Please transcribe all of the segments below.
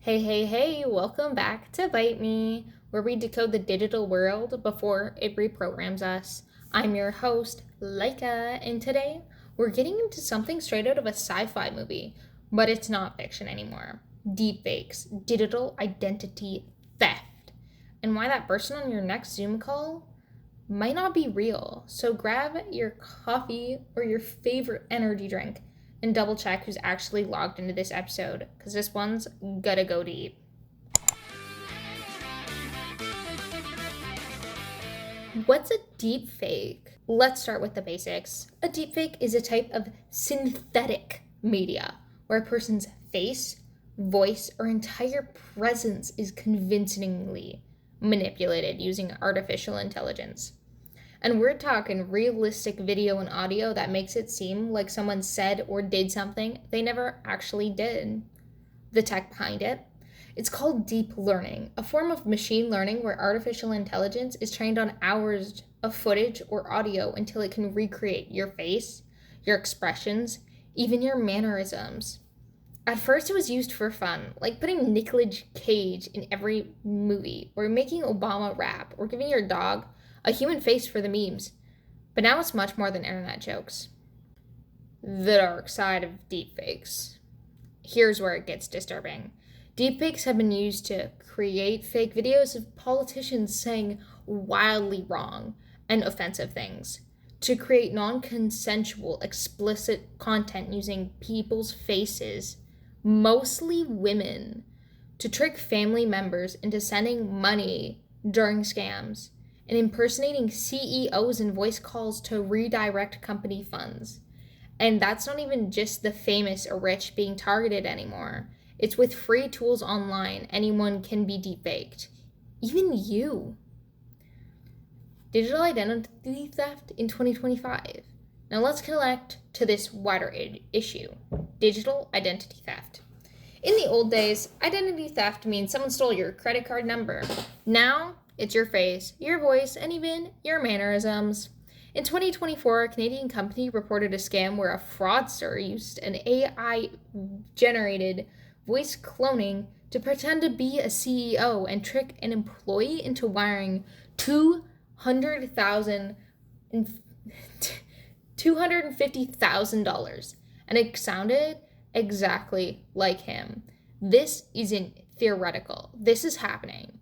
Hey, welcome back to BYTE ME, where we decode the digital world before it reprograms us. I'm your host, Laikaa, and today we're getting into something straight out of a sci-fi movie, but it's not fiction anymore. Deepfakes, digital identity theft, and why that person on your next Zoom call might not be real. So grab your coffee or your favorite energy drink and double check who's actually logged into this episode, because this one's gotta go deep. What's a deepfake? Let's start with the basics. A deepfake is a type of synthetic media where a person's face, voice, or entire presence is convincingly manipulated using artificial intelligence. And we're talking realistic video and audio that makes it seem like someone said or did something they never actually did. The tech behind it? It's called deep learning, a form of machine learning where artificial intelligence is trained on hours of footage or audio until it can recreate your face, your expressions, even your mannerisms. At first, it was used for fun, like putting Nicolas Cage in every movie, or making Obama rap, or giving your dog a human face for the memes. But now it's much more than internet jokes. The dark side of deepfakes. Here's where it gets disturbing. Deepfakes have been used to create fake videos of politicians saying wildly wrong and offensive things, to create non-consensual, explicit content using people's faces, mostly women, to trick family members into sending money during scams, and impersonating CEOs in voice calls to redirect company funds. And that's not even just the famous or rich being targeted anymore. It's with free tools online, anyone can be deepfaked. Even you. Digital identity theft in 2025. Now let's connect to this wider issue, digital identity theft. In the old days, identity theft means someone stole your credit card number. Now, it's your face, your voice, and even your mannerisms. In 2024, a Canadian company reported a scam where a fraudster used an AI-generated voice cloning to pretend to be a CEO and trick an employee into wiring $250,000, and it sounded exactly like him. This isn't theoretical. This is happening.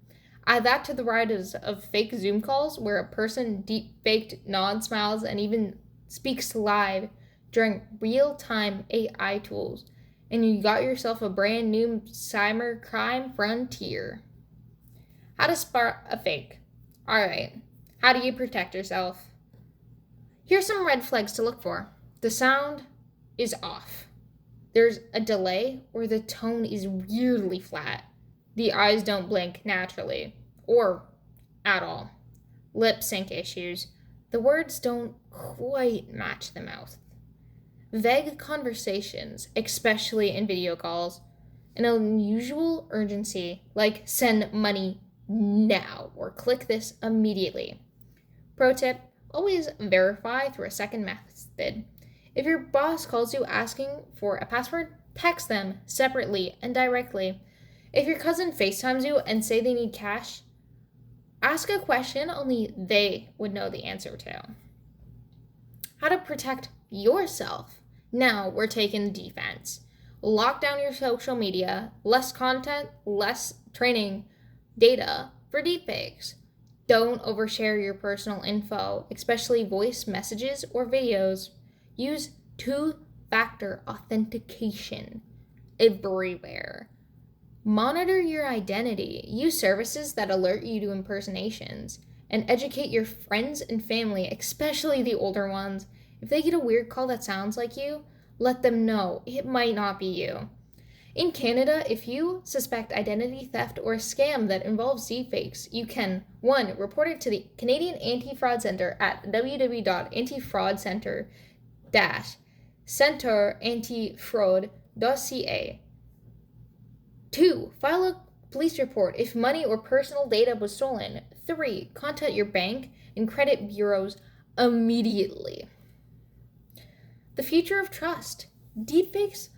Add that to the rise of fake Zoom calls where a person deep-faked nods, smiles, and even speaks live during real-time AI tools, and you got yourself a brand new cybercrime frontier. How to spot a fake. Alright, how do you protect yourself? Here's some red flags to look for. The sound is off. There's a delay or the tone is weirdly flat. The eyes don't blink naturally, or at all. Lip sync issues. The words don't quite match the mouth. Vague conversations, especially in video calls. An unusual urgency, like send money now, or click this immediately. Pro tip, always verify through a second method. If your boss calls you asking for a password, text them separately and directly. If your cousin FaceTimes you and say they need cash, ask a question only they would know the answer to. How to protect yourself. Now we're taking the defense. Lock down your social media, less content, less training data for deepfakes. Don't overshare your personal info, especially voice messages or videos. Use two-factor authentication everywhere. Monitor your identity. Use services that alert you to impersonations. And educate your friends and family, especially the older ones. If they get a weird call that sounds like you, let them know it might not be you. In Canada, if you suspect identity theft or a scam that involves deepfakes, you can 1. Report it to the Canadian Anti-Fraud Centre at www.antifraud-centreantifraud.ca. 2. File a police report if money or personal data was stolen. 3. Contact your bank and credit bureaus immediately. The future of trust. Deepfakes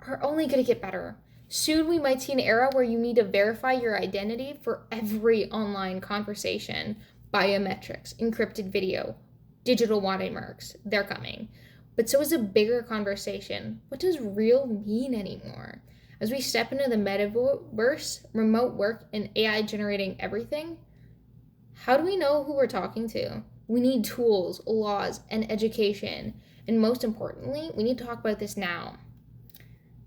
are only going to get better. Soon we might see an era where you need to verify your identity for every online conversation. Biometrics, encrypted video, digital watermarks, they're coming. But so is a bigger conversation. What does real mean anymore? As we step into the metaverse, remote work, and AI generating everything, how do we know who we're talking to? We need tools, laws, and education. And most importantly, we need to talk about this now.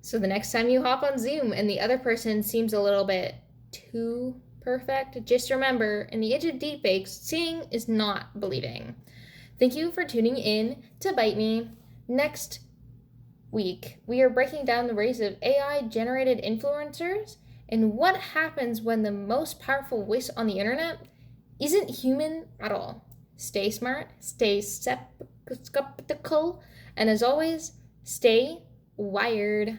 So the next time you hop on Zoom and the other person seems a little bit too perfect, just remember, in the age of deepfakes, seeing is not believing. Thank you for tuning in to BYTE ME. Next week, we are breaking down the rise of AI-generated influencers and what happens when the most powerful voice on the internet isn't human at all. Stay smart, stay skeptical, and as always, stay wired.